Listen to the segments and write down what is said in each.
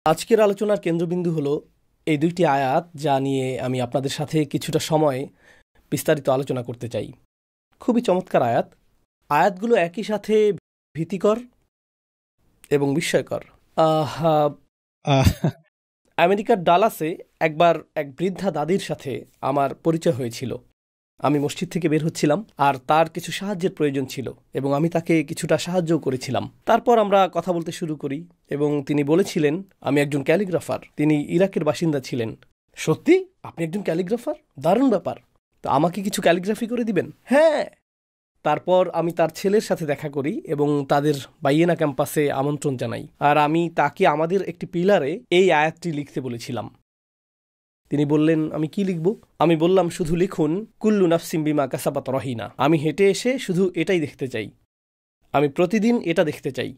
আজকের আলোচনার কেন্দ্রবিন্দু হলো এই দুইটি আয়াত, যা নিয়ে আমি আপনাদের সাথে কিছুটা সময় বিস্তারিত আলোচনা করতে চাই। খুবই চমৎকার আয়াত। আয়াতগুলো একই সাথে ভীতিকর এবং বিস্ময়কর। আমেরিকার ডালাসে একবার এক বৃদ্ধা দাদির সাথে আমার পরিচয় হয়েছিল। আমি মসজিদ থেকে বের হচ্ছিলাম, আর তার কিছু সাহায্যের প্রয়োজন ছিল এবং আমি তাকে কিছুটা সাহায্যও করেছিলাম। তারপর আমরা কথা বলতে শুরু করি এবং তিনি বলেছিলেন আমি একজন ক্যালিগ্রাফার। তিনি ইরাকের বাসিন্দা ছিলেন। সত্যি? আপনি একজন ক্যালিগ্রাফার? দারুণ ব্যাপার। তো আমাকে কিছু ক্যালিগ্রাফি করে দিবেন? হ্যাঁ। তারপর আমি তার ছেলের সাথে দেখা করি এবং তাদের বাইয়েনা ক্যাম্পাসে আমন্ত্রণ জানাই, আর আমি তাকে আমাদের একটি পিলারে এই আয়াতটি লিখতে বলেছিলাম। তিনি বললেন আমি কি লিখব? আমি বললাম শুধু লিখুন কুল্লু নাফসিম বিমা কাসাবাত রহিনা। আমি হেঁটে এসে শুধু এটাই দেখতে চাই, আমি প্রতিদিন এটা দেখতে চাই।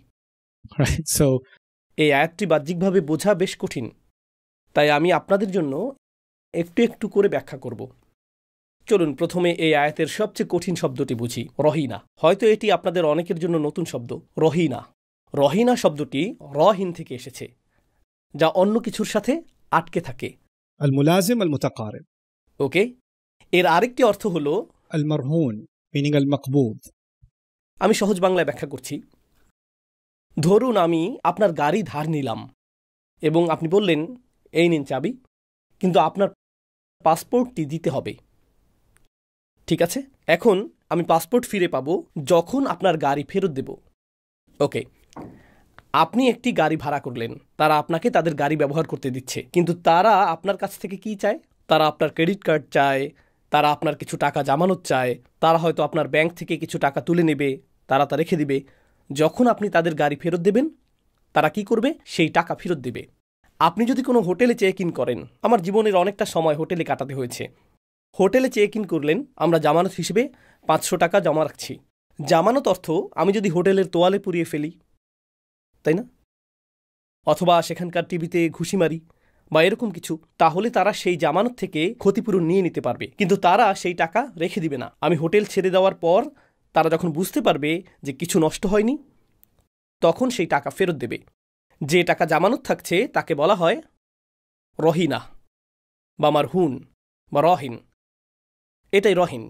এই আয়াতটি বাহ্যিকভাবে বোঝা বেশ কঠিন, তাই আমি আপনাদের জন্য একটু একটু করে ব্যাখ্যা করব। চলুন প্রথমে এই আয়াতের সবচেয়ে কঠিন শব্দটি বুঝি, রহিনা। হয়তো এটি আপনাদের অনেকের জন্য নতুন শব্দ, রহিনা। রহিনা শব্দটি রহিন থেকে এসেছে, যা অন্য কিছুর সাথে আটকে থাকে। আল মুলাজিম আল মুতাকারিব। ওকে, এর আরেকটি অর্থ হলো আল মারহুন, মিনিং আল মাকবুদ। আমি সহজ বাংলায় ব্যাখ্যা করছি। ধরুন আমি আপনার গাড়ি ধার নিলাম এবং আপনি বললেন এই নিন চাবি, কিন্তু আপনার পাসপোর্টটি দিতে হবে। ঠিক আছে, এখন আমি পাসপোর্ট ফিরে পাবো যখন আপনার গাড়ি ফেরত দেব। ওকে, আপনি একটি গাড়ি ভাড়া করলেন, তারা আপনাকে তাদের গাড়ি ব্যবহার করতে দিচ্ছে, কিন্তু তারা আপনার কাছ থেকে কি চায়? তারা আপনার ক্রেডিট কার্ড চায়, তারা আপনার কিছু টাকা জামানত চায়, তারা হয়তো আপনার ব্যাংক থেকে কিছু টাকা তুলে নেবে, তারা তা রেখে দিবে। যখন আপনি তাদের গাড়ি ফেরত দেবেন, তারা কি করবে? সেই টাকা ফেরত দেবে। আপনি যদি কোনো হোটেলে চেক ইন করেন, আমার জীবনের অনেকটা সময় হোটেলে কাটাতে হয়েছে। হোটেলে চেক ইন করলেন, আমরা জামানত হিসেবে 500 টাকা জমা রাখছি। জামানত অর্থ আমি যদি হোটেলের তোয়ালে পুড়িয়ে ফেলি, তাই না? অথবা সেখানকার টিভিতে ঘুষি মারি বা এরকম কিছু, তাহলে তারা সেই জামানত থেকে ক্ষতিপূরণ নিয়ে নিতে পারবে, কিন্তু তারা সেই টাকা রেখে দিবে না। আমি হোটেল ছেড়ে দেওয়ার পর তারা যখন বুঝতে পারবে যে কিছু নষ্ট হয়নি, তখন সেই টাকা ফেরত দেবে। যে টাকা জামানত থাকছে তাকে বলা হয় রহিনা বা মারহুন বা রহিন। এটাই রহিন।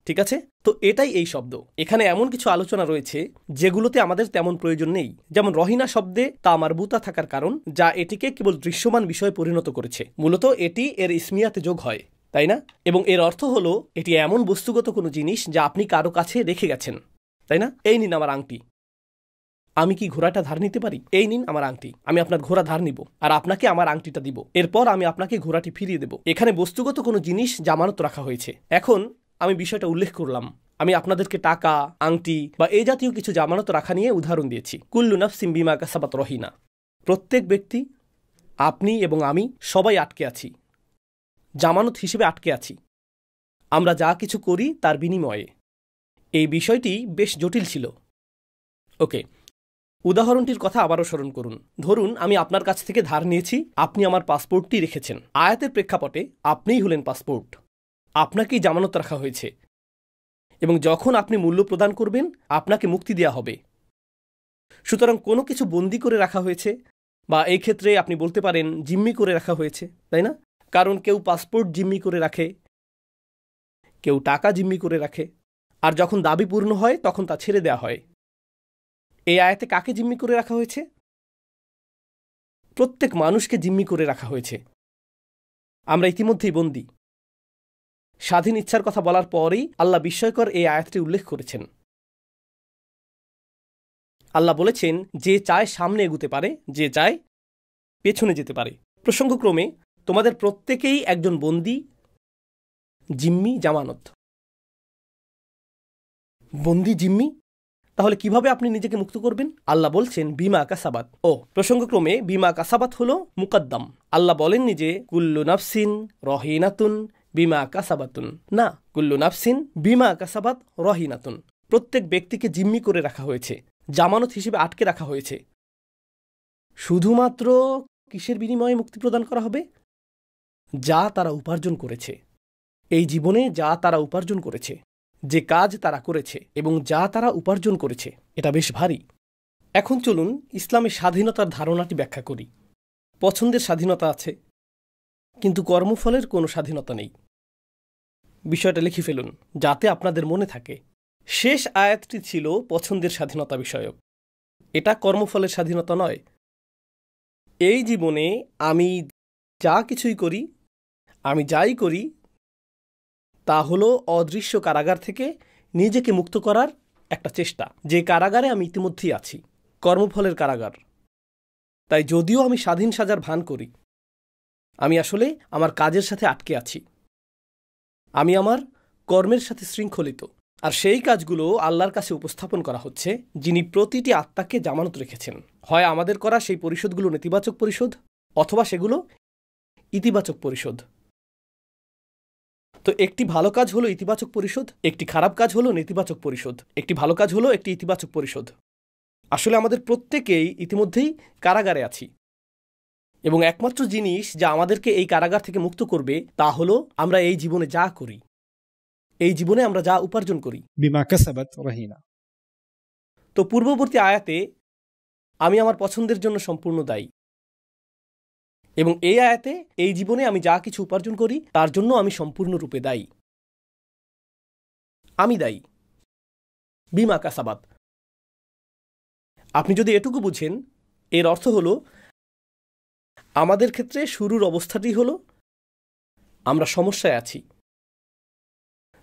ঠিক আছে, তো এটাই এই শব্দ। এখানে এমন কিছু আলোচনা রয়েছে যেগুলোতে আমাদের তেমন প্রয়োজন নেই, যেমন রহিনা শব্দে তা মারবুতা থাকার কারণ, যা এটিকে কেবল দৃশ্যমান বিষয়ে পরিণত করেছে। মূলত এটি এর ইসমিয়াতে যোগ হয়, তাই না? এবং এর অর্থ হলো এটি এমন বস্তুগত কোনো জিনিস যা আপনি কারো কাছে রেখে গেছেন, তাই না? এই নিন আমার আংটি। আমি কি ঘোড়াটা ধার নিতে পারি? এই নিন আমার আংটি, আমি আপনার ঘোড়া ধার নিব আর আপনাকে আমার আংটিটা দিব, এরপর আমি আপনাকে ঘোড়াটি ফিরিয়ে দেব। এখানে বস্তুগত কোনো জিনিস জামানত রাখা হয়েছে। এখন আমি বিষয়টা উল্লেখ করলাম, আমি আপনাদেরকে টাকা, আংটি বা এই জাতীয় কিছু জামানত রাখা নিয়ে উদাহরণ দিয়েছি। কুল্লু নাফসিম বিমা কাসাবাত রহিনা। প্রত্যেক ব্যক্তি, আপনি এবং আমি সবাই আটকে আছি, জামানত হিসেবে আটকে আছি। আমরা যা কিছু করি তার বিনিময়ে। এই বিষয়টি বেশ জটিল ছিল। ওকে, উদাহরণটির কথা আবারও স্মরণ করুন। ধরুন আমি আপনার কাছ থেকে ধার নিয়েছি, আপনি আমার পাসপোর্টটি রেখেছেন। আয়াতের প্রেক্ষাপটে আপনিই হলেন পাসপোর্ট, আপনাকেই জামানত রাখা হয়েছে, এবং যখন আপনি মূল্য প্রদান করবেন আপনাকে মুক্তি দেওয়া হবে। সুতরাং কোনো কিছু বন্দি করে রাখা হয়েছে, বা এই ক্ষেত্রে আপনি বলতে পারেন জিম্মি করে রাখা হয়েছে, তাই না? কারণ কেউ পাসপোর্ট জিম্মি করে রাখে, কেউ টাকা জিম্মি করে রাখে, আর যখন দাবি পূর্ণ হয় তখন তা ছেড়ে দেওয়া হয়। এই আয়াতে কাকে জিম্মি করে রাখা হয়েছে? প্রত্যেক মানুষকে জিম্মি করে রাখা হয়েছে। আমরা ইতিমধ্যেই বন্দী। স্বাধীন ইচ্ছার কথা বলার পরেই আল্লাহ বিস্ময়কর এই আয়াতটি উল্লেখ করেছেন। আল্লাহ বলেছেন যে চায় সামনে এগুতে পারে, যে চায় পেছনে যেতে পারে। প্রসঙ্গক্রমে তোমাদের প্রত্যেকেই একজন বন্দী, জিম্মি, জামানত। বন্দী, জিম্মি, তাহলে কিভাবে আপনি নিজেকে মুক্ত করবেন? আল্লাহ বলছেন বিমা কাসাবাত। প্রসঙ্গক্রমে বিমা কাসাবাত হলো মুকদ্দম। আল্লাহ বলেননি যে কুল্লু নাফসিন রহিনাতুন বিমা কাসাবাতুন। না, কুল্লু নাফসিন বিমা কাসাবাত রহিনাতুন। প্রত্যেক ব্যক্তিকে জিম্মি করে রাখা হয়েছে, জামানত হিসেবে আটকে রাখা হয়েছে। শুধুমাত্র কিসের বিনিময়ে মুক্তি প্রদান করা হবে? যা তারা উপার্জন করেছে, এই জীবনে যা তারা উপার্জন করেছে, যে কাজ তারা করেছে এবং যা তারা উপার্জন করেছে। এটা বেশ ভারী। এখন চলুন ইসলামের স্বাধীনতার ধারণাটি ব্যাখ্যা করি। পছন্দের স্বাধীনতা আছে, কিন্তু কর্মফলের কোনো স্বাধীনতা নেই। বিষয়টা লিখে ফেলুন যাতে আপনাদের মনে থাকে। শেষ আয়াতটি ছিল পছন্দের স্বাধীনতা বিষয়ক। এটা কর্মফলের স্বাধীনতা নয়। এই জীবনে আমি যা কিছুই করি, আমি যাই করি, তা হলো অদৃশ্য কারাগার থেকে নিজেকে মুক্ত করার একটা চেষ্টা, যে কারাগারে আমি ইতিমধ্যেই আছি, কর্মফলের কারাগার। তাই যদিও আমি স্বাধীন সাজার ভান করি, আমি আসলে আমার কাজের সাথে আটকে আছি। আমি আমার কর্মের সাথে শৃঙ্খলিত, আর সেই কাজগুলো আল্লাহর কাছে উপস্থাপন করা হচ্ছে, যিনি প্রতিটি আত্মাকে জামানত রেখেছেন। হয় আমাদের করা সেই পরিশোধগুলো নেতিবাচক পরিশোধ, অথবা সেগুলো ইতিবাচক পরিশোধ। তো একটি ভালো কাজ হলো ইতিবাচক পরিশোধ, একটি খারাপ কাজ হলো নেতিবাচক পরিশোধ, একটি ভালো কাজ হলো একটি ইতিবাচক পরিশোধ। আসলে আমাদের প্রত্যেকেই ইতিমধ্যেই কারাগারে আছি, এবং একমাত্র জিনিস যা আমাদেরকে এই কারাগার থেকে মুক্ত করবে তা হলো আমরা এই জীবনে যা করি, এই জীবনে আমরা যা উপার্জন করি। বিমা কাসাবাত রহিনা। তো পূর্ববর্তী আয়াতে আমি আমার পছন্দের জন্য সম্পূর্ণ দায়ী, এবং এই আয়াতে এই জীবনে আমি যা কিছু উপার্জন করি তার জন্য আমি সম্পূর্ণরূপে দায়ী। আমি দায়ী বিমা কাসাবাত। আপনি যদি এটুকু বুঝেন, এর অর্থ হলো আমাদের ক্ষেত্রে শুরুর অবস্থাটি হলো আমরা সমস্যায় আছি।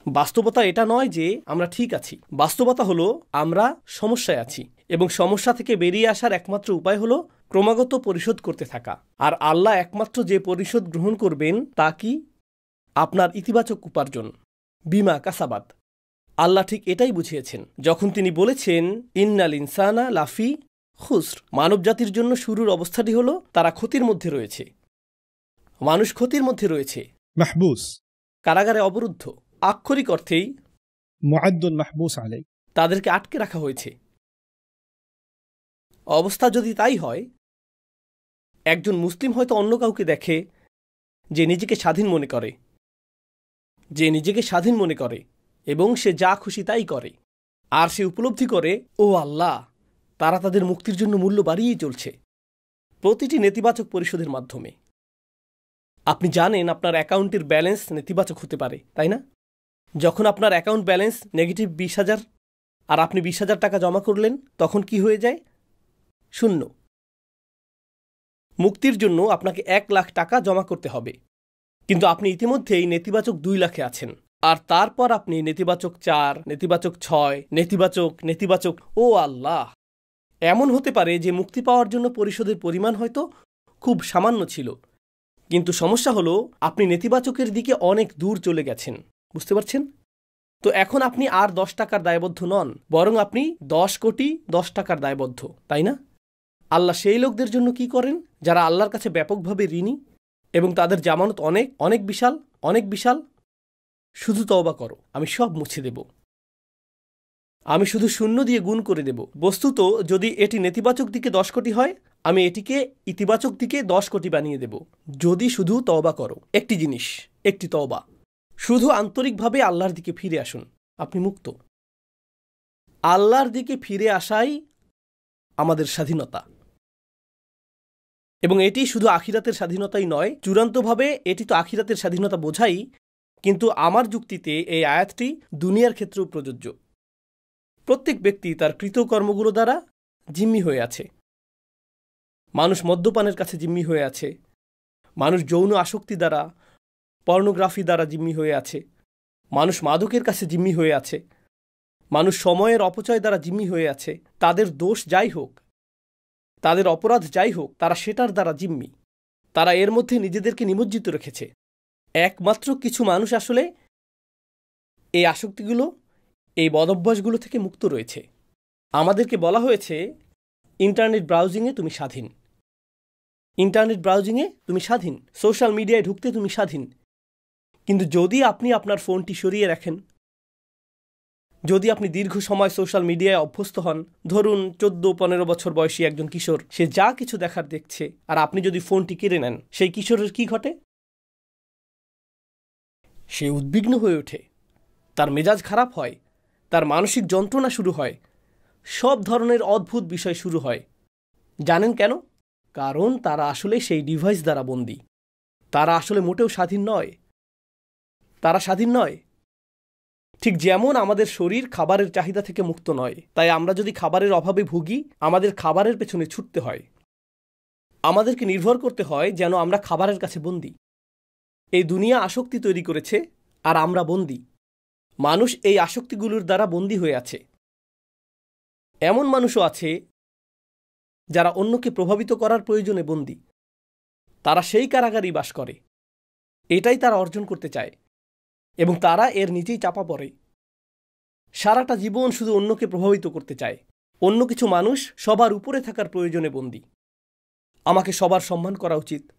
বাস্তবতা এটা নয় যে আমরা ঠিক আছি, বাস্তবতা হলো আমরা সমস্যায় আছি, এবং সমস্যা থেকে বেরিয়ে আসার একমাত্র উপায় হলো ক্রমাগত পরিশোধ করতে থাকা। আর আল্লাহ একমাত্র যে পরিশোধ গ্রহণ করবেন তা কি? আপনার ইতিবাচক উপার্জন, বিমা কাসাবাত। আল্লাহ ঠিক এটাই বুঝিয়েছেন যখন তিনি বলেছেন ইন্নাল ইনসানা লাফি খুসর। মানব জাতির জন্য শুরুর অবস্থাটি হলো তারা ক্ষতির মধ্যে রয়েছে। মানুষ ক্ষতির মধ্যে রয়েছে, মাহবুস, কারাগারে অবরুদ্ধ। আক্ষরিক অর্থেই মুআদ্দুন মাহবুস আলাই, তাদেরকে আটকে রাখা হয়েছে। অবস্থা যদি তাই হয়, একজন মুসলিম হয়তো অন্য কাউকে দেখে যে নিজেকে স্বাধীন মনে করে, এবং সে যা খুশি তাই করে, আর সে উপলব্ধি করে ও আল্লাহ, তারা তাদের মুক্তির জন্য মূল্য বাড়িয়েই চলছে প্রতিটি নেতিবাচক পরিশোধের মাধ্যমে। আপনি জানেন আপনার অ্যাকাউন্টের ব্যালেন্স নেতিবাচক হতে পারে, তাই না? যখন আপনার অ্যাকাউন্ট ব্যালেন্স নেগেটিভ 20,000 আর আপনি 20,000 টাকা জমা করলেন, তখন কি হয়ে যায়? 0। মুক্তির জন্য আপনাকে 1 লাখ টাকা জমা করতে হবে, কিন্তু আপনি ইতিমধ্যেই নেতিবাচক 2 লাখে আছেন। আর তারপর আপনি নেতিবাচক 4, নেতিবাচক 6, নেতিবাচক। ও আল্লাহ, এমন হতে পারে যে মুক্তি পাওয়ার জন্য পরিশোধের পরিমাণ হয়তো খুব সামান্য ছিল, কিন্তু সমস্যা হলো আপনি নেতিবাচকের দিকে অনেক দূর চলে গেছেন। বুঝতে পারছেন? তো এখন আপনি আর 10 টাকার দায়বদ্ধ নন, বরং আপনি 10 কোটি 10 টাকার দায়বদ্ধ, তাই না? আল্লাহ সেই লোকদের জন্য কি করেন যারা আল্লাহর কাছে ব্যাপকভাবে ঋণী এবং তাদের জামানত অনেক বিশাল। শুধু তওবা করো, আমি সব মুছে দেব, আমি শুধু 0 দিয়ে গুণ করে দেব। বস্তুত যদি এটি নেতিবাচক দিকে 10 কোটি হয়, আমি এটিকে ইতিবাচক দিকে 10 কোটি বানিয়ে দেব, যদি শুধু তওবা করো। একটি জিনিস, একটি তওবা। শুধু আন্তরিকভাবে আল্লাহর দিকে ফিরে আসুন, আপনি মুক্ত। আল্লাহর দিকে ফিরে আসাই আমাদের স্বাধীনতা, এবং এটি শুধু আখিরাতের স্বাধীনতাই নয়, চূড়ান্তভাবে এটি তো আখিরাতের স্বাধীনতা বোঝাই, কিন্তু আমার যুক্তিতে এই আয়াতটি দুনিয়ার ক্ষেত্রেও প্রযোজ্য। প্রত্যেক ব্যক্তি তার কৃতকর্মগুলো দ্বারা জিম্মি হয়ে আছে। মানুষ মদ্যপানের কাছে জিম্মি হয়ে আছে, মানুষ যৌন আসক্তি দ্বারা, পর্নোগ্রাফি দ্বারা জিম্মি হয়ে আছে, মানুষ মাদকের কাছে জিম্মি হয়ে আছে, মানুষ সময়ের অপচয় দ্বারা জিম্মি হয়ে আছে। তাদের দোষ যাই হোক, তাদের অপরাধ যাই হোক, তারা সেটার দ্বারা জিম্মি। তারা এর মধ্যে নিজেদেরকে নিমজ্জিত রেখেছে। একমাত্র কিছু মানুষ আসলে এই আসক্তিগুলো, এই বদভ্যাসগুলো থেকে মুক্ত রয়েছে। আমাদেরকে বলা হয়েছে ইন্টারনেট ব্রাউজিংয়ে তুমি স্বাধীন, সোশ্যাল মিডিয়ায় ঢুকতে তুমি স্বাধীন। কিন্তু যদি আপনি আপনার ফোনটি সরিয়ে রাখেন, যদি আপনি দীর্ঘ সময় সোশ্যাল মিডিয়ায় অভ্যস্ত হন, ধরুন 14-15 বছর বয়সী একজন কিশোর, সে যা কিছু দেখার দেখছে, আর আপনি যদি ফোনটি কেড়ে নেন, সেই কিশোরের কি ঘটে? সে উদ্বিগ্ন হয়ে ওঠে, তার মেজাজ খারাপ হয়, তার মানসিক যন্ত্রণা শুরু হয়, সব ধরনের অদ্ভুত বিষয় শুরু হয়। জানেন কেন? কারণ তারা আসলে সেই ডিভাইস দ্বারা বন্দী। তারা আসলে মোটেও স্বাধীন নয়। তারা স্বাধীন নয়। ঠিক যেমন আমাদের শরীর খাবারের চাহিদা থেকে মুক্ত নয়, তাই আমরা যদি খাবারের অভাবে ভুগি আমাদের খাবারের পেছনে ছুটতে হয়। আমাদেরকে নির্ভর করতে হয় যেন আমরা খাবারের কাছে বন্দী। এই দুনিয়া আসক্তি তৈরি করেছে আর আমরা বন্দী। মানুষ এই আসক্তিগুলোর দ্বারা বন্দী হয়ে আছে। এমন মানুষও আছে যারা অন্যকে প্রভাবিত করার প্রয়োজনে বন্দী। তারা সেই কারাগারেই বাস করে। এটাই তারা অর্জন করতে চায় এবং তারা এর নিচেই চাপা পড়ে। সারাটা জীবন শুধু অন্যকে প্রভাবিত করতে চায়। অন্য কিছু মানুষ সবার উপরে থাকার প্রয়োজনে বন্দী। আমাকে সবার সম্মান করা উচিত।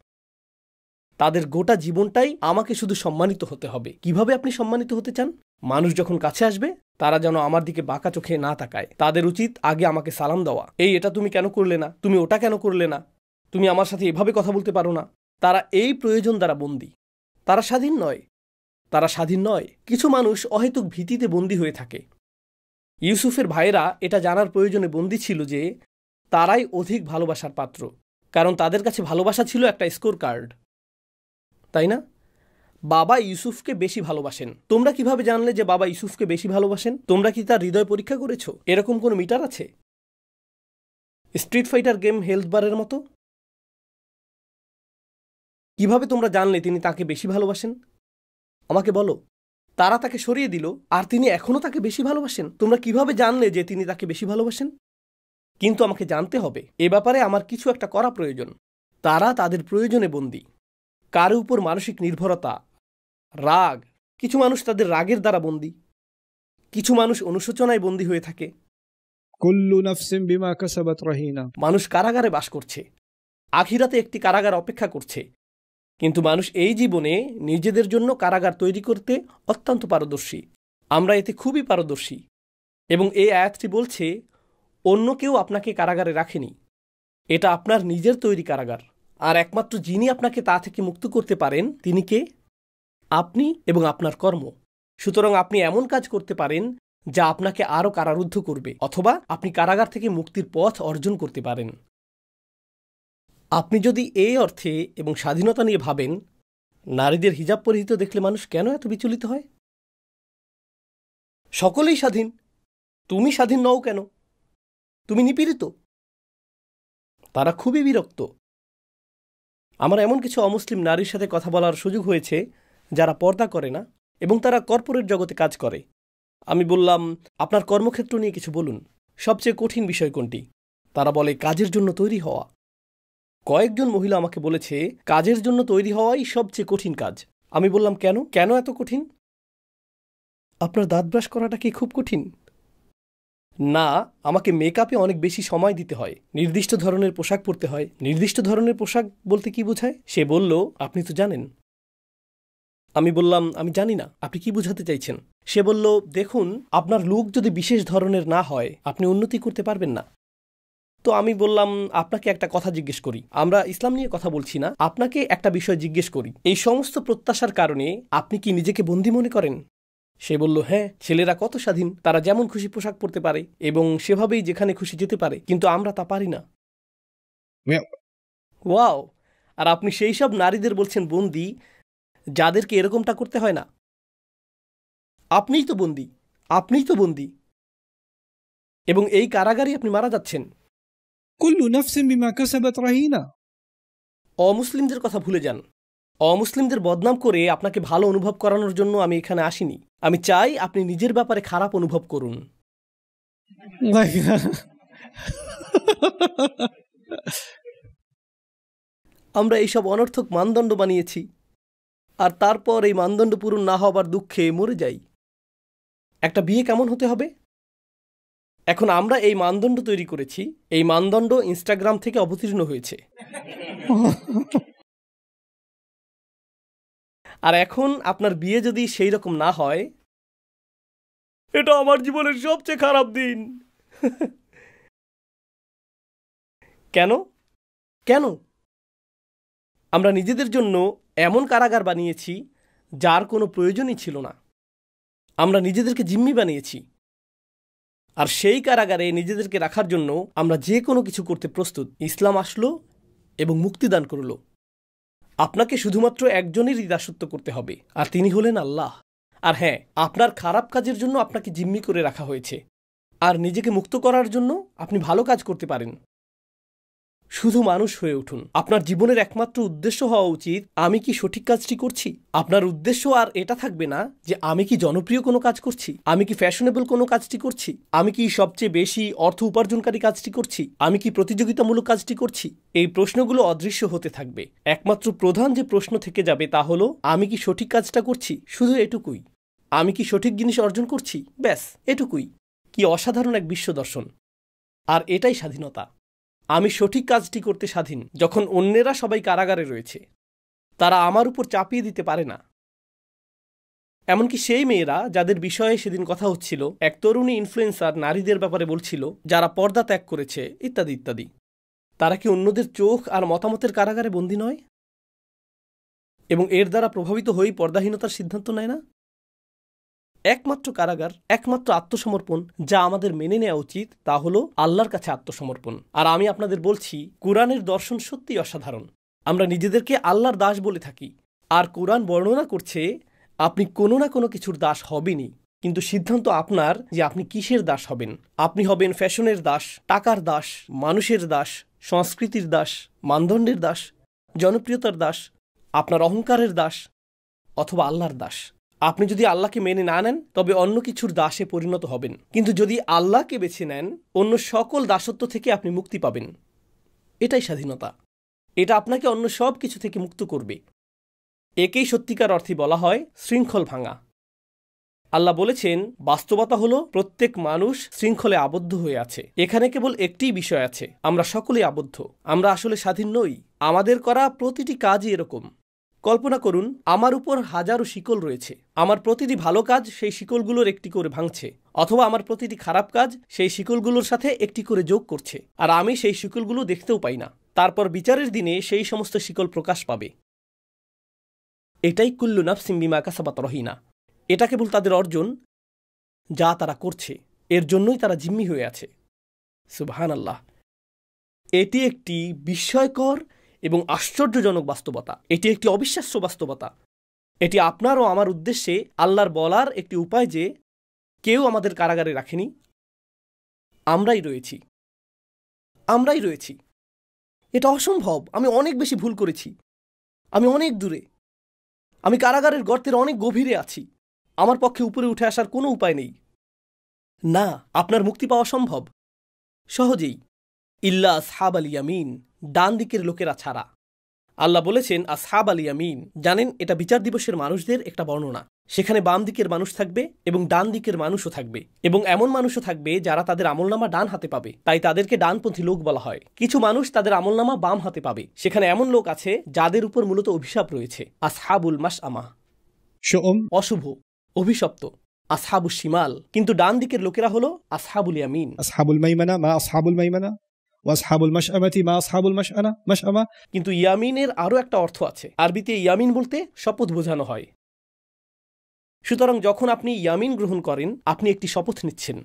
তাদের গোটা জীবনটাই আমাকে শুধু সম্মানিত হতে হবে। কিভাবে আপনি সম্মানিত হতে চান? মানুষ যখন কাছে আসবে তারা যেন আমার দিকে বাঁকা চোখে না তাকায়। তাদের উচিত আগে আমাকে সালাম দেওয়া। এই এটা তুমি কেন করলে না? তুমি ওটা কেন করলে না? তুমি আমার সাথে এভাবে কথা বলতে পারো না। তারা এই প্রয়োজন দ্বারা বন্দী। তারা স্বাধীন নয়। তারা স্বাধীন নয়। কিছু মানুষ অহেতুক ভীতিতে বন্দী হয়ে থাকে। ইউসুফের ভাইয়েরা এটা জানার প্রয়োজনে বন্দী ছিল যে তারাই অধিক ভালোবাসার পাত্র, কারণ তাদের কাছে ভালোবাসা ছিল একটা স্কোর কার্ড, তাই না? বাবা ইউসুফকে বেশি ভালোবাসেন। তোমরা কিভাবে জানলে যে বাবা ইউসুফকে বেশি ভালোবাসেন? তোমরা কি তার হৃদয় পরীক্ষা করেছো? এরকম কোনো মিটার আছে? স্ট্রিট ফাইটার গেম হেলথ বারের মতো? কিভাবে তোমরা জানলে তিনি তাকে বেশি ভালোবাসেন? আমাকে বলো। তারা তাকে সরিয়ে দিল আর তিনি এখনও তাকে বেশি ভালোবাসেন। তোমরা কিভাবে জানলে যে তিনি তাকে বেশি ভালোবাসেন? কিন্তু আমাকে জানতে হবে। এ ব্যাপারে আমার কিছু একটা করা প্রয়োজন। তারা তাদের প্রয়োজনে বন্দী। কারো উপর মানসিক নির্ভরতা, রাগ। কিছু মানুষ তাদের রাগের দ্বারা বন্দী। কিছু মানুষ অনুশোচনায় বন্দী হয়ে থাকে। কুল্লু নাফসিন বিমা কাসাবাত রহিনা। মানুষ কারাগারে বাস করছে। আখিরাতে একটি কারাগার অপেক্ষা করছে। কিন্তু মানুষ এই জীবনে নিজেদের জন্য কারাগার তৈরি করতে অত্যন্ত পারদর্শী। আমরা এতে খুবই পারদর্শী। এবং এই আয়াতটি বলছে অন্য কেউ আপনাকে কারাগারে রাখেনি। এটা আপনার নিজের তৈরি কারাগার। আর একমাত্র যিনি আপনাকে তা থেকে মুক্ত করতে পারেন তিনি কে? আপনি এবং আপনার কর্ম। সুতরাং আপনি এমন কাজ করতে পারেন যা আপনাকে আরও কারারুদ্ধ করবে, অথবা আপনি কারাগার থেকে মুক্তির পথ অর্জন করতে পারেন। আপনি যদি এই অর্থে এবং স্বাধীনতা নিয়ে ভাবেন, নারীদের হিজাব পরিহিত দেখলে মানুষ কেন এত বিচলিত হয়? সকলেই স্বাধীন। তুমি স্বাধীন নও কেন? তুমি নিপীড়িত। তারা খুবই বিরক্ত। আমার এমন কিছু অমুসলিম নারীর সাথে কথা বলার সুযোগ হয়েছে যারা পর্দা করে না এবং তারা কর্পোরেট জগতে কাজ করে। আমি বললাম, আপনার কর্মক্ষেত্র নিয়ে কিছু বলুন। সবচেয়ে কঠিন বিষয় কোনটি? তারা বলে কাজের জন্য তৈরি হওয়া। কয়েকজন মহিলা আমাকে বলেছে কাজের জন্য তৈরি হওয়াই সবচেয়ে কঠিন কাজ। আমি বললাম, কেন কেন এত কঠিন? আপনার দাঁত ব্রাশ করাটা কি খুব কঠিন? না, আমাকে মেকআপে অনেক বেশি সময় দিতে হয়। নির্দিষ্ট ধরনের পোশাক পরতে হয়। নির্দিষ্ট ধরনের পোশাক বলতে কি বোঝায়? সে বলল, আপনি তো জানেন। আমি বললাম, আমি জানি না, আপনি কি বোঝাতে চাইছেন? সে বলল, দেখুন, আপনার লুক যদি বিশেষ ধরনের না হয় আপনি উন্নতি করতে পারবেন না। তো আমি বললাম, আপনাকে একটা কথা জিজ্ঞেস করি। আমরা ইসলাম নিয়ে কথা বলছি না, আপনাকে একটা বিষয় জিজ্ঞেস করি। এই সমস্ত প্রত্যাশার কারণে আপনি কি নিজেকে বন্দী মনে করেন? সে বলল, হ্যাঁ, ছেলেরা কত স্বাধীন। তারা যেমন খুশি পোশাক পরতে পারে এবং সেভাবেই যেখানে খুশি যেতে পারে, কিন্তু আমরা তা পারি না। ওয়াও! আর আপনি সেই সব নারীদের বলছেন বন্দী যাদেরকে এরকমটা করতে হয় না। আপনিই তো বন্দী। আপনিই তো বন্দী। এবং এই কারাগারে আপনি মারা যাচ্ছেন। কুল্লু নাফসিন বিমা কাসাবাত রহিনা। অমুসলিমদের কথা ভুলে যান। অমুসলিমদের বদনাম করে আপনাকে ভালো অনুভব করানোর জন্য আমি এখানে আসিনি। আমি চাই আপনি নিজের ব্যাপারে খারাপ অনুভব করুন। আমরা এইসব অনর্থক মানদণ্ড বানিয়েছি আর তারপর এই মানদণ্ড পূরণ না হবার দুঃখে মরে যাই। একটা বিয়ে কেমন হতে হবে? এখন আমরা এই মানদণ্ড তৈরি করেছি। এই মানদণ্ড ইনস্টাগ্রাম থেকে অবতীর্ণ হয়েছে। আর এখন আপনার বিয়ে যদি সেই রকম না হয়, এটা আমার জীবনের সবচেয়ে খারাপ দিন। কেন? কেন? আমরা নিজেদের জন্য এমন কারাগার বানিয়েছি যার কোনো প্রয়োজনই ছিল না। আমরা নিজেদেরকে জিম্মি বানিয়েছি। আর সেই কারাগারে নিজেদেরকে রাখার জন্য আমরা যে কোনো কিছু করতে প্রস্তুত। ইসলাম আসলো এবং মুক্তিদান করল। আপনাকে শুধুমাত্র একজনেরই দাসত্ব করতে হবে, আর তিনি হলেন আল্লাহ। আর হ্যাঁ, আপনার খারাপ কাজের জন্য আপনাকে জিম্মি করে রাখা হয়েছে, আর নিজেকে মুক্ত করার জন্য আপনি ভালো কাজ করতে পারেন। শুধু মানুষ হয়ে উঠুন। আপনার জীবনের একমাত্র উদ্দেশ্য হওয়া উচিত আমি কি সঠিক কাজটি করছি। আপনার উদ্দেশ্য আর এটা থাকবে না যে আমি কি জনপ্রিয় কোনো কাজ করছি, আমি কি ফ্যাশনেবল কোনো কাজটি করছি, আমি কি সবচেয়ে বেশি অর্থ উপার্জনকারী কাজটি করছি, আমি কি প্রতিযোগিতামূলক কাজটি করছি। এই প্রশ্নগুলো অদৃশ্য হতে থাকবে। একমাত্র প্রধান যে প্রশ্ন থেকে যাবে তা হলো আমি কি সঠিক কাজটা করছি। শুধু এটুকুই। আমি কি সঠিক জিনিস অর্জন করছি, ব্যাস এটুকুই। কি অসাধারণ এক বিশ্ব দর্শন। আর এটাই স্বাধীনতা। আমি সঠিক কাজটি করতে স্বাধীন যখন অন্যেরা সবাই কারাগারে রয়েছে। তারা আমার উপর চাপিয়ে দিতে পারে না। এমনকি সেই মেয়েরা যাদের বিষয়ে সেদিন কথা হচ্ছিল, এক তরুণী ইনফ্লুয়েন্সার নারীদের ব্যাপারে বলছিল যারা পর্দা ত্যাগ করেছে, ইত্যাদি ইত্যাদি। তারা কি অন্যদের চোখ আর মতামতের কারাগারে বন্দী নয় এবং এর দ্বারা প্রভাবিত হয়েই পর্দাহীনতার সিদ্ধান্ত নেয় না? একমাত্র কারাগার, একমাত্র আত্মসমর্পণ যা আমাদের মেনে নেওয়া উচিত তা হলো আল্লাহর কাছে আত্মসমর্পণ। আর আমি আপনাদের বলছি, কুরআনের দর্শন সত্যিই অসাধারণ। আমরা নিজেদেরকে আল্লাহর দাস বলে থাকি, আর কুরআন বর্ণনা করছে আপনি কোনো না কোনো কিছুর দাস হবেনই, কিন্তু সিদ্ধান্ত আপনার যে আপনি কিসের দাস হবেন। আপনি হবেন ফ্যাশনের দাস, টাকার দাস, মানুষের দাস, সংস্কৃতির দাস, মানদণ্ডের দাস, জনপ্রিয়তার দাস, আপনার অহংকারের দাস, অথবা আল্লাহর দাস। আপনি যদি আল্লাহকে মেনে না নেন তবে অন্য কিছুর দাসে পরিণত হবেন, কিন্তু যদি আল্লাহকে বেছে নেন অন্য সকল দাসত্ব থেকে আপনি মুক্তি পাবেন। এটাই স্বাধীনতা। এটা আপনাকে অন্য সব কিছু থেকে মুক্ত করবে। একেই সত্যিকার অর্থে বলা হয় শৃঙ্খল ভাঙা। আল্লাহ বলেছেন বাস্তবতা হলো প্রত্যেক মানুষ শৃঙ্খলে আবদ্ধ হয়ে আছে। এখানে কেবল একটিই বিষয় আছে, আমরা সকলেই আবদ্ধ। আমরা আসলে স্বাধীন নই। আমাদের করা প্রতিটি কাজই এরকম। কল্পনা করুন আমার উপর হাজারো শিকল রয়েছে। আমার প্রতিটি ভালো কাজ সেই শিকলগুলোর একটি করে ভাঙছে, অথবা আমার প্রতিটি খারাপ কাজ সেই শিকলগুলোর সাথে একটি করে যোগ করছে, আর আমি সেই শিকলগুলো দেখতেও পাই না। তারপর বিচারের দিনে সেই সমস্ত শিকল প্রকাশ পাবে। এটাই কুল্লু নাফসিম বিমা কাসাবাত রহিনা। এটা কেবল তাদের অর্জন যা তারা করছে, এর জন্যই তারা জিম্মি হয়ে আছে। সুবহানাল্লাহ। এটি একটি বিস্ময়কর এবং আশ্চর্যজনক বাস্তবতা। এটি একটি অবিশ্বাস্য বাস্তবতা। এটি আপনার ও আমার উদ্দেশ্যে আল্লাহর বলার একটি উপায় যে কেউ আমাদের কারাগারে রাখেনি, আমরাই রয়েছি। আমরাই রয়েছি। এটা অসম্ভব। আমি অনেক বেশি ভুল করেছি। আমি অনেক দূরে। আমি কারাগারের গর্তের অনেক গভীরে আছি। আমার পক্ষে উপরে উঠে আসার কোনো উপায় নেই। না, আপনার মুক্তি পাওয়া সম্ভব সহজেই। ইল্লা আসহাব আল ইয়ামিন, ডান দিকের লোকেরা ছাড়া। আল্লাহ বলেছেন আসহাব আল ইয়ামিন। জানেন, এটা বিচার দিবসের মানুষদের একটা বর্ণনা। সেখানে বাম দিকের মানুষ থাকবে এবং ডান দিকের মানুষও থাকবে, এবং এমন মানুষও থাকবে যারা তাদের আমলনামা ডান হাতে পাবে, তাই তাদেরকে ডানপন্থী লোক বলা হয়। কিছু মানুষ তাদের আমলনামা বাম হাতে পাবে। সেখানে এমন লোক আছে যাদের উপর মূলত অভিশাপ রয়েছে। আসহাবুল মাশআমা, অশুভ, অভিশপ্ত। আসহাবুশ শিমাল, কিন্তু ডান দিকের লোকেরা হলো আসহাবুল ইয়ামিন। আসহাবুল মাইমানা মা আসহাবুল মাইমানা ওয়া আসহাবুল মাশআমাতি মা আসহাবুল মাশআমা। কিন্তু ইয়ামিনের আরও একটা অর্থ আছে। আরবিতে ইয়ামিন বলতে শপথ বোঝানো হয়। সুতরাং যখন আপনি ইয়ামিন গ্রহণ করেন আপনি একটি শপথ নিচ্ছেন।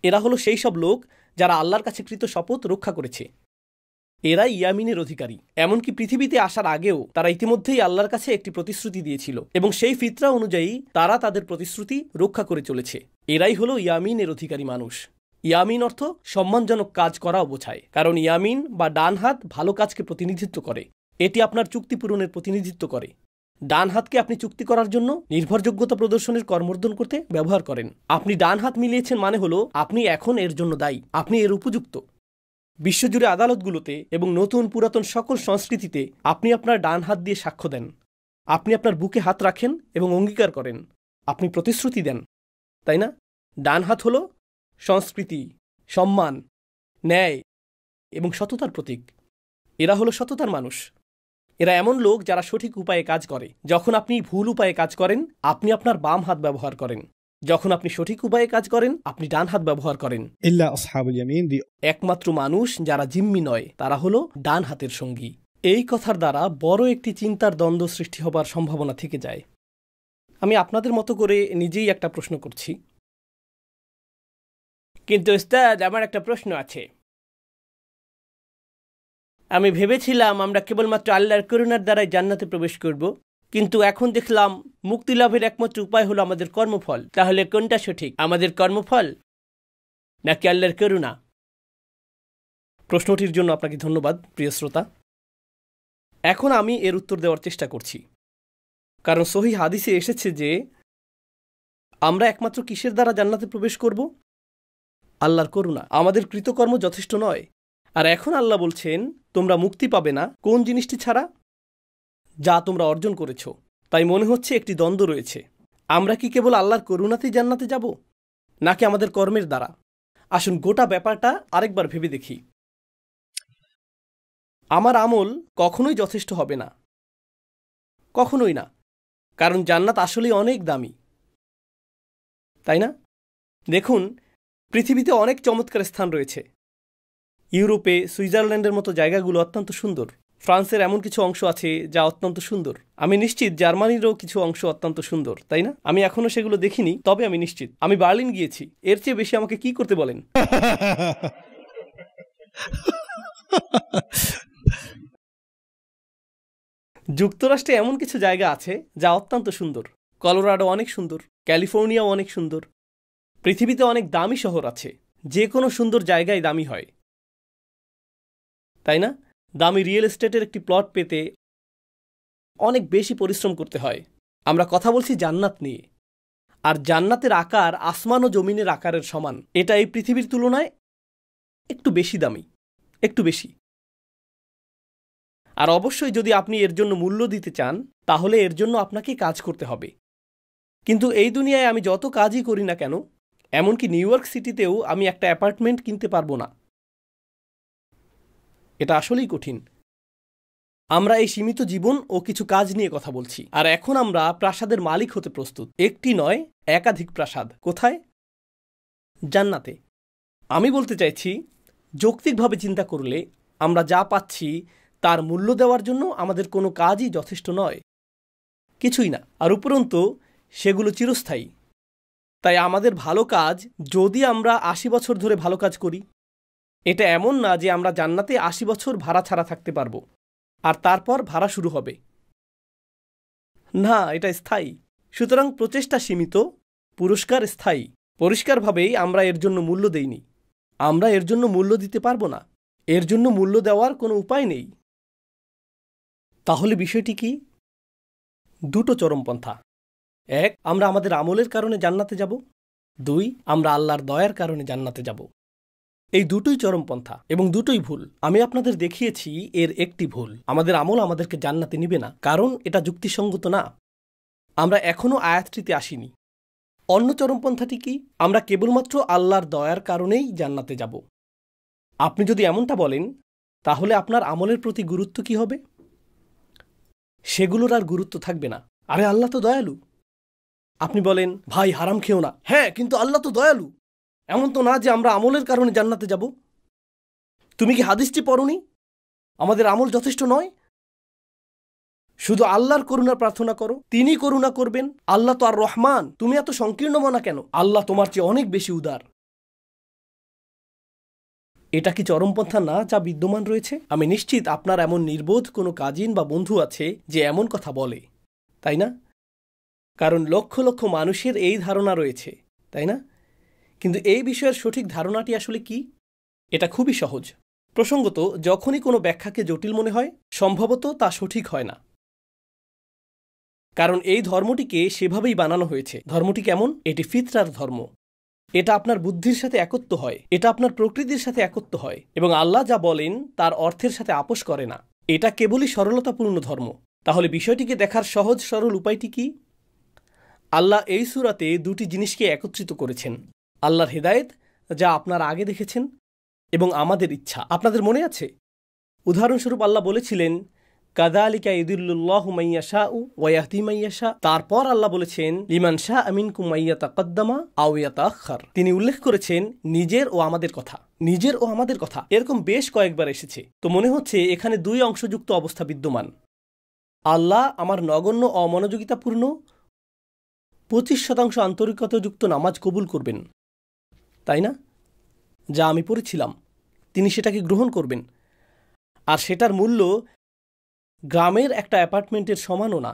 এরা হলো সেই সব লোক যারা আল্লাহর কাছে কৃত শপথ রক্ষা করেছে। এরাই ইয়ামিনের অধিকারী। এমনকি পৃথিবীতে আসার আগেও তারা ইতিমধ্যেই আল্লাহর কাছে একটি প্রতিশ্রুতি দিয়েছিল, এবং সেই ফিতরা অনুযায়ী তারা তাদের প্রতিশ্রুতি রক্ষা করে চলেছে। এরাই হলো ইয়ামিনের অধিকারী মানুষ। ইয়ামিন অর্থ সম্মানজনক কাজ করাও বোঝায়, কারণ ইয়ামিন বা ডান হাত ভালো কাজকে প্রতিনিধিত্ব করে। এটি আপনার চুক্তি পূরণের প্রতিনিধিত্ব করে। ডান হাতকে আপনি চুক্তি করার জন্য নির্ভরযোগ্যতা প্রদর্শনের কর্মর্দন করতে ব্যবহার করেন। আপনি ডান হাত মিলিয়েছেন মানে হলো আপনি এখন এর জন্য দায়ী, আপনি এর উপযুক্ত। বিশ্বজুড়ে আদালতগুলোতে এবং নতুন পুরাতন সকল সংস্কৃতিতে আপনি আপনার ডান হাত দিয়ে সাক্ষ্য দেন। আপনি আপনার বুকে হাত রাখেন এবং অঙ্গীকার করেন। আপনি প্রতিশ্রুতি দেন, তাই না? ডান হাত হলো সংস্কৃতি, সম্মান, ন্যায় এবং সততার প্রতীক। এরা হলো সততার মানুষ। এরা এমন লোক যারা সঠিক উপায়ে কাজ করে। যখন আপনি ভুল উপায়ে কাজ করেন আপনি আপনার বাম হাত ব্যবহার করেন। যখন আপনি সঠিক উপায়ে কাজ করেন আপনি ডান হাত ব্যবহার করেন। ইল্লা আসহাবুল ইয়ামিন, একমাত্র মানুষ যারা জিম্মি নয় তারা হলো ডান হাতের সঙ্গী। এই কথার দ্বারা বড় একটি চিন্তার দ্বন্দ্ব সৃষ্টি হবার সম্ভাবনা থেকে যায়। আমি আপনাদের মতো করে নিজেই একটা প্রশ্ন করছি, কিন্তু উস্তাদ আমার একটা প্রশ্ন আছে। আমি ভেবেছিলাম আমরা কেবলমাত্র আল্লাহর করুণার দ্বারাই জান্নাতে প্রবেশ করব, কিন্তু এখন দেখলাম মুক্তি লাভের একমাত্র উপায় হলো আমাদের কর্মফল। তাহলে কোনটা সঠিক, আমাদের কর্মফল নাকি আল্লাহর করুণা? প্রশ্নটির জন্য আপনাকে ধন্যবাদ প্রিয় শ্রোতা। এখন আমি এর উত্তর দেওয়ার চেষ্টা করছি, কারণ সহিহ হাদিসে এসেছে যে আমরা একমাত্র কিসের দ্বারা জান্নাতে প্রবেশ করব? আল্লাহর করুণা। আমাদের কৃতকর্ম যথেষ্ট নয়। আর এখন আল্লাহ বলছেন তোমরা মুক্তি পাবে না কোন জিনিসটি ছাড়া? যা তোমরা অর্জন করেছ। তাই মনে হচ্ছে একটি দ্বন্দ্ব রয়েছে। আমরা কি কেবল আল্লাহর করুণাতেই জান্নাতে যাব, নাকি আমাদের কর্মের দ্বারা? আসুন গোটা ব্যাপারটা আরেকবার ভেবে দেখি। আমার আমল কখনোই যথেষ্ট হবে না, কখনোই না, কারণ জান্নাত আসলেই অনেক দামি, তাই না? দেখুন, পৃথিবীতে অনেক চমৎকার স্থান রয়েছে। ইউরোপে সুইজারল্যান্ডের মতো জায়গাগুলো অত্যন্ত সুন্দর। ফ্রান্সের এমন কিছু অংশ আছে যা অত্যন্ত সুন্দর। আমি নিশ্চিত জার্মানিরও কিছু অংশ অত্যন্ত সুন্দর, তাই না? আমি এখনো সেগুলো দেখিনি, তবে আমি নিশ্চিত। আমি বার্লিন গিয়েছি। এর চেয়ে বেশি আমাকে কি করতে বলেন? যুক্তরাষ্ট্রে এমন কিছু জায়গা আছে যা অত্যন্ত সুন্দর। কলোরাডো অনেক সুন্দর, ক্যালিফোর্নিয়াও অনেক সুন্দর। পৃথিবীতে অনেক দামি শহর আছে। যে কোনো সুন্দর জায়গায় দামি হয়, তাই না? দামি রিয়েল এস্টেটের একটি প্লট পেতে অনেক বেশি পরিশ্রম করতে হয়। আমরা কথা বলছি জান্নাত নিয়ে, আর জান্নাতের আকার আসমান ও জমিনের আকারের সমান। এটা এই পৃথিবীর তুলনায় একটু বেশি দামি, একটু বেশি। আর অবশ্যই যদি আপনি এর জন্য মূল্য দিতে চান, তাহলে এর জন্য আপনাকে কাজ করতে হবে। কিন্তু এই দুনিয়ায় আমি যত কাজই করি না কেন, এমনকি নিউ ইয়র্ক সিটিতেও আমি একটা অ্যাপার্টমেন্ট কিনতে পারবো না। এটা আসলেই কঠিন। আমরা এই সীমিত জীবন ও কিছু কাজ নিয়ে কথা বলছি, আর এখন আমরা প্রাসাদের মালিক হতে প্রস্তুত। একটি নয়, একাধিক প্রাসাদ। কোথায়? জান্নাতে। আমি বলতে চাইছি, যৌক্তিকভাবে চিন্তা করলে আমরা যা পাচ্ছি তার মূল্য দেওয়ার জন্য আমাদের কোনো কাজই যথেষ্ট নয়, কিছুই না। আর উপরন্তু সেগুলো চিরস্থায়ী। তাই আমাদের ভালো কাজ, যদি আমরা ৮০ বছর ধরে ভালো কাজ করি, এটা এমন না যে আমরা জান্নাতে ৮০ বছর ভাড়া ছাড়া থাকতে পারবো আর তারপর ভাড়া শুরু হবে। না, এটা স্থায়ী। সুতরাং প্রচেষ্টা সীমিত, পুরস্কার স্থায়ী। পরিষ্কারভাবেই আমরা এর জন্য মূল্য দেইনি। আমরা এর জন্য মূল্য দিতে পারবো না। এর জন্য মূল্য দেওয়ার কোনো উপায় নেই। তাহলে বিষয়টি কি? দুটো চরমপন্থা। এক, আমরা আমাদের আমলের কারণে জান্নাতে যাব। দুই, আমরা আল্লাহর দয়ার কারণে জান্নাতে যাব। এই দুটোই চরমপন্থা এবং দুটোই ভুল। আমি আপনাদের দেখিয়েছি এর একটি ভুল। আমাদের আমল আমাদেরকে জান্নাতে নিবে না, কারণ এটা যুক্তিসঙ্গত না। আমরা এখনও আয়াতটিতে আসিনি। অন্য চরমপন্থাটি কি? আমরা কেবলমাত্র আল্লাহর দয়ার কারণেই জান্নাতে যাব। আপনি যদি এমনটা বলেন, তাহলে আপনার আমলের প্রতি গুরুত্ব কি হবে? সেগুলোর আর গুরুত্ব থাকবে না। আরে আল্লাহ তো দয়ালু। আপনি বলেন, ভাই হারাম খেও না। হ্যাঁ, কিন্তু আল্লাহ তো দয়ালু। এমন তো না যে আমরা আমলের কারণে জান্নাতে যাব। তুমি কি হাদিসটি পড়নি? আমাদের আমল যথেষ্ট নয়, শুধু আল্লাহর করুণা প্রার্থনা করো, তিনি করুণা করবেন। আল্লাহ তো আর রহমান। তুমি এত সংকীর্ণ মনা কেন? আল্লাহ তোমার চেয়ে অনেক বেশি উদার। এটা কি চরমপন্থা না যা বিদ্যমান রয়েছে? আমি নিশ্চিত আপনার এমন নির্বোধ কোনো কাজিন বা বন্ধু আছে যে এমন কথা বলে, তাই না? কারণ লক্ষ লক্ষ মানুষের এই ধারণা রয়েছে, তাই না? কিন্তু এই বিষয়ের সঠিক ধারণাটি আসলে কি? এটা খুবই সহজ। প্রসঙ্গত, যখনই কোনো ব্যাখ্যাকে জটিল মনে হয়, সম্ভবত তা সঠিক হয় না। কারণ এই ধর্মটিকে সেভাবেই বানানো হয়েছে। ধর্মটি কেমন? এটি ফিতরার ধর্ম। এটা আপনার বুদ্ধির সাথে একত্ব হয়, এটা আপনার প্রকৃতির সাথে একত্ব হয়, এবং আল্লাহ যা বলেন তার অর্থের সাথে আপোষ করে না। এটা কেবলই সরলতাপূর্ণ ধর্ম। তাহলে বিষয়টিকে দেখার সহজ সরল উপায়টি কি? আল্লাহ এই সূরাতে দুটি জিনিসকে একত্রিত করেছেন। আল্লাহর হেদায়েত, যা আপনারা আগে দেখেছেন, এবং আমাদের ইচ্ছা। আপনাদের মনে আছে? উদাহরণস্বরূপ আল্লাহ বলেছিলেন, কাযালিকা ইউদিল্লুল্লাহু মান ইয়াশাউ ওয়া ইয়াহদি মান ইয়াশা। তারপর আল্লাহ বলেছেন, লিমান শাআ মিনকুম মান ইয়াতাকাদ্দামা আও ইয়াতাআখার। তিনি উল্লেখ করেছেন নিজের ও আমাদের কথা, নিজের ও আমাদের কথা। এরকম বেশ কয়েকবার এসেছে। তো মনে হচ্ছে এখানে দুই অংশযুক্ত অবস্থা বিদ্যমান। আল্লাহ আমার নগণ্য অমনোযোগিতাপূর্ণ 25% আন্তরিকতাযুক্ত নামাজ কবুল করবেন, তাই না? যা আমি পড়েছিলাম, তিনি সেটাকে গ্রহণ করবেন। আর সেটার মূল্য গ্রামের একটা অ্যাপার্টমেন্টের সমানও না।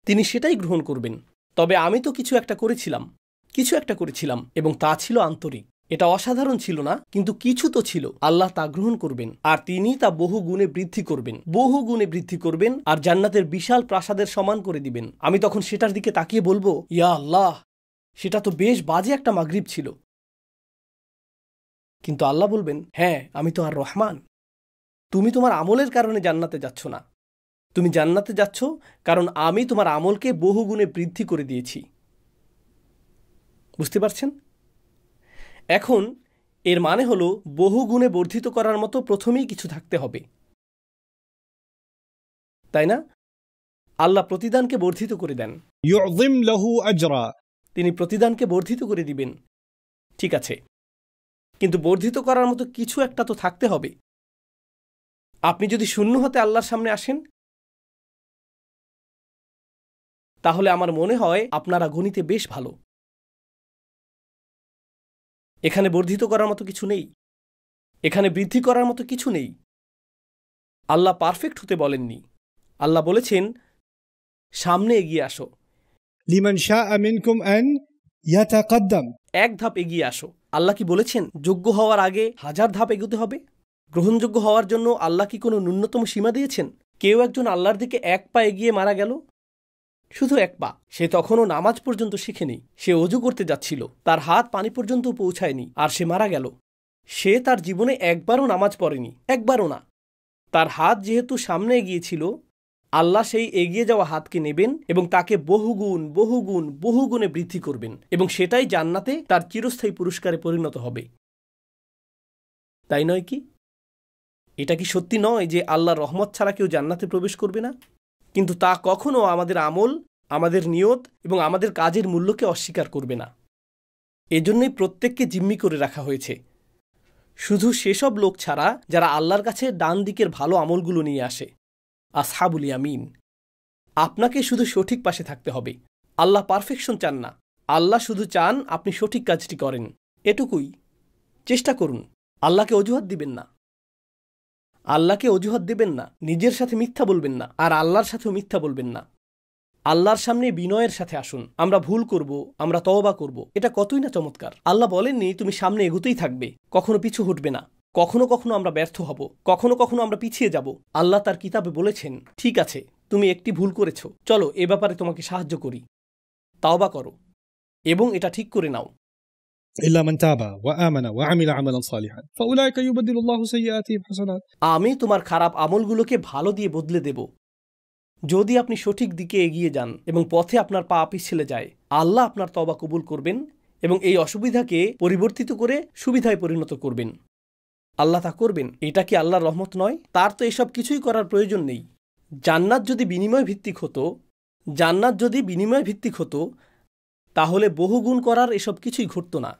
তিনি সেটাই গ্রহণ করবেন। তবে আমি তো কিছু একটা করেছিলাম এবং তা ছিল আন্তরিক। এটা অসাধারণ ছিল না, কিন্তু কিছু তো ছিল। আল্লাহ তা গ্রহণ করবেন, আর তিনি তা বহু গুণে বৃদ্ধি করবেন, আর জান্নাতের বিশাল প্রাসাদের সমান করে দিবেন। আমি তখন সেটার দিকে তাকিয়ে বলবো, ইয়া আল্লাহ, সেটা তো বেশ বাজে একটা মাগরিব ছিল। কিন্তু আল্লাহ বলবেন, হ্যাঁ, আমি তো আর রহমান। তুমি তোমার আমলের কারণে জান্নাতে যাচ্ছ না, তুমি জান্নাতে যাচ্ছ কারণ আমি তোমার আমলকে বহুগুণে বৃদ্ধি করে দিয়েছি। বুঝতে পারছেন? এখন এর মানে হলো বহুগুণে বর্ধিত করার মতো প্রথমেই কিছু থাকতে হবে, তাই না? আল্লাহ প্রতিদানকে বর্ধিত করে দেন। يعظم له أجرا। তিনি প্রতিদানকে বর্ধিত করে দিবেন, ঠিক আছে, কিন্তু বর্ধিত করার মতো কিছু একটা তো থাকতে হবে। আপনি যদি শূন্য হতে আল্লাহর সামনে আসেন, তাহলে আমার মনে হয় আপনারা গণিতে বেশ ভালো। এখানে বর্ধিত করার মতো কিছু নেই, এখানে বৃদ্ধি করার মতো কিছু নেই। আল্লাহ পারফেক্ট হতে বলেননি। আল্লাহ বলেছেন, সামনে এগিয়ে আসো। লিমান শাআ মিনকুম আন ইয়াতাকাদ্দাম। এক ধাপ এগিয়ে আসো। আল্লাহ কি বলেছেন যোগ্য হওয়ার আগে 1000 ধাপ এগোতে হবে? গ্রহণযোগ্য হওয়ার জন্য আল্লাহ কি কোনো ন্যূনতম সীমা দিয়েছেন? কেউ একজন আল্লাহর দিকে এক পা এগিয়ে মারা গেল, শুধু এক পা। সে তখনও নামাজ পর্যন্ত শিখেনি। সে অজু করতে যাচ্ছিল, তার হাত পানি পর্যন্ত পৌঁছায়নি, আর সে মারা গেল। সে তার জীবনে একবারও নামাজ পড়েনি, একবারও না। তার হাত যেহেতু সামনে এগিয়েছিল, আল্লাহ সেই এগিয়ে যাওয়া হাতকে নেবেন এবং তাকে বহুগুণে বৃদ্ধি করবেন, এবং সেটাই জান্নাতে তার চিরস্থায়ী পুরস্কারে পরিণত হবে। তাই নয় কি? এটা কি সত্যি নয় যে আল্লাহর রহমত ছাড়া কেউ জান্নাতে প্রবেশ করবে না? কিন্তু তা কখনো আমাদের আমল, আমাদের নিয়ত এবং আমাদের কাজের মূল্যকে অস্বীকার করবে না। এজন্যই প্রত্যেককে জিম্মি করে রাখা হয়েছে, শুধু সেসব লোক ছাড়া যারা আল্লাহর কাছে ডান দিকের ভালো আমলগুলো নিয়ে আসে, আসহাবুল ইয়ামিন। আপনাকে শুধু সঠিক পাশে থাকতে হবে। আল্লাহ পারফেকশন চান না, আল্লাহ শুধু চান আপনি সঠিক কাজটি করেন, এটুকুই। চেষ্টা করুন। আল্লাহকে অজুহাত দেবেন না, নিজের সাথে মিথ্যা বলবেন না, আর আল্লাহর সাথেও মিথ্যা বলবেন না। আল্লাহর সামনে বিনয়ের সাথে আসুন। আমরা ভুল করব, আমরা তওবা করব, এটা কতই না চমৎকার। আল্লাহ বলেননি তুমি সামনে এগোতেই থাকবে, কখনো পিছু হটবে না। কখনো কখনো আমরা ব্যর্থ হব, কখনো কখনো আমরা পিছিয়ে যাব। আল্লাহ তার কিতাবে বলেছেন, ঠিক আছে, তুমি একটি ভুল করেছ, চলো এ ব্যাপারে তোমাকে সাহায্য করি, তাওবা করো এবং এটা ঠিক করে নাও। إلا من تاب وآمن وعمل عملا صالحا فأولئك يبدل الله سيئاتهم حسنات। আমি তোমার খারাপ আমলগুলোকে ভালো দিয়ে বদলে দেব যদি আপনি সঠিক দিকে এগিয়ে যান এবং পথে আপনার পা পিছলে যায়। আল্লাহ আপনার তওবা কবুল করবেন এবং এই অসুবিধাকে পরিবর্তিত করে সুবিধায় পরিণত করবেন। আল্লাহ তা করবেন। এটা কি আল্লাহর রহমত নয়? তার তো এসব কিছুই করার প্রয়োজন নেই। জান্নাত যদি বিনিময় ভিত্তিক হতো তাহলে বহুগুণ করার এসব কিছুই ঘটত না।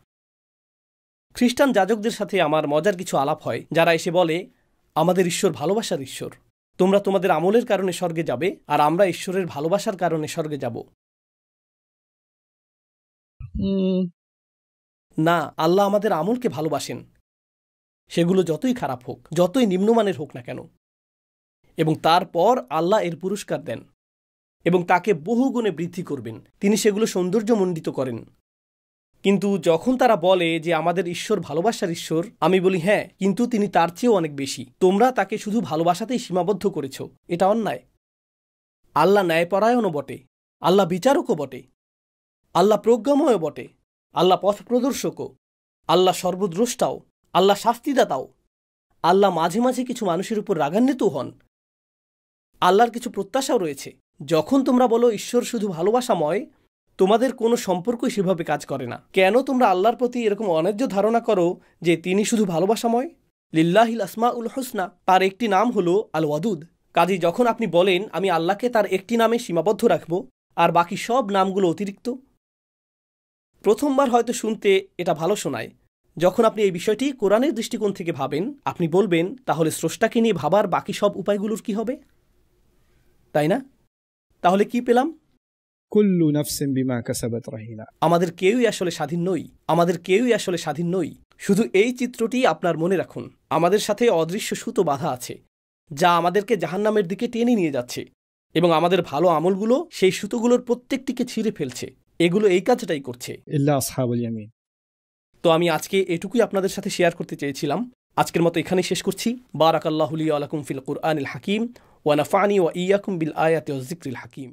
খ্রিস্টান যাজকদের সাথে আমার মজার কিছু আলাপ হয়, যারা এসে বলে, আমাদের ঈশ্বর ভালোবাসার ঈশ্বর, তোমরা তোমাদের আমলের কারণে স্বর্গে যাবে, আর আমরা ঈশ্বরের ভালোবাসার কারণে স্বর্গে যাব। না, আল্লাহ আমাদের আমলকে ভালোবাসেন, সেগুলো যতই খারাপ হোক, যতই নিম্নমানের হোক না কেন, এবং তারপর আল্লাহ এর পুরস্কার দেন এবং তাকে বহুগুণে বৃদ্ধি করবেন। তিনি সেগুলো সৌন্দর্যমণ্ডিত করেন। কিন্তু যখন তারা বলে যে আমাদের ঈশ্বর ভালোবাসার ঈশ্বর, আমি বলি, হ্যাঁ, কিন্তু তিনি তার চেয়েও অনেক বেশি। তোমরা তাকে শুধু ভালোবাসাতেই সীমাবদ্ধ করেছ, এটা অন্যায়। আল্লাহ ন্যায়পরায়ণও বটে, আল্লাহ বিচারকও বটে, আল্লাহ প্রজ্ঞাময়ও বটে, আল্লাহ পথ প্রদর্শকও, আল্লাহ সর্বদ্রষ্টাও, আল্লাহ শাস্তিদাতাও। আল্লাহ মাঝে মাঝে কিছু মানুষের উপর রাগান্বিত হন। আল্লাহর কিছু প্রত্যাশাও রয়েছে। যখন তোমরা বলো ঈশ্বর শুধু ভালোবাসাময়, তোমাদের কোনো সম্পর্কই সেভাবে কাজ করে না। কেন তোমরা আল্লাহর প্রতি এরকম অন্যায্য ধারণা করো যে তিনি শুধু ভালোবাসাময়? লিল্লাহিল আসমাউল হুসনা, তার একটি নাম হলো আল ওয়াদুদ। কাজী যখন আপনি বলেন আমি আল্লাহকে তার একটি নামে সীমাবদ্ধ রাখব আর বাকি সব নামগুলো অতিরিক্ত, প্রথমবার হয়তো শুনতে এটা ভালো শোনায়। যখন আপনি এই বিষয়টি কোরআনের দৃষ্টিকোণ থেকে ভাবেন, আপনি বলবেন, তাহলে স্রষ্টাকে নিয়ে ভাবার বাকি সব উপায়গুলোর কি হবে? তাই না? তাহলে কি পেলাম? কুল্লু নাফসিন বিমা কাসাবাত রাহিনা। আমাদের কেউই আসলে স্বাধীন নই। শুধু এই চিত্রটি আপনার মনে রাখুন, আমাদের সাথে অদৃশ্য সুতো বাঁধা আছে, যা আমাদেরকে জাহান্নামের দিকে টেনে নিয়ে যাচ্ছে, এবং আমাদের ভালো আমলগুলো সেই সুতোগুলোর প্রত্যেকটিকে ছিঁড়ে ফেলছে। এগুলো এই কাজটাই করছে। إلا أصحاب اليمين। তো আমি আজকে এটুকুই আপনাদের সাথে শেয়ার করতে চেয়েছিলাম। আজকের মতো এখানেই শেষ করছি। বারাকাল্লাহু লি ওয়া লাকুম ফিল কুরআনিল হাকিম ওয়া নাফা'নি ওয়া ইয়্যাকুম বিল আয়াতি ওয়াজ যিকরিল হাকিম।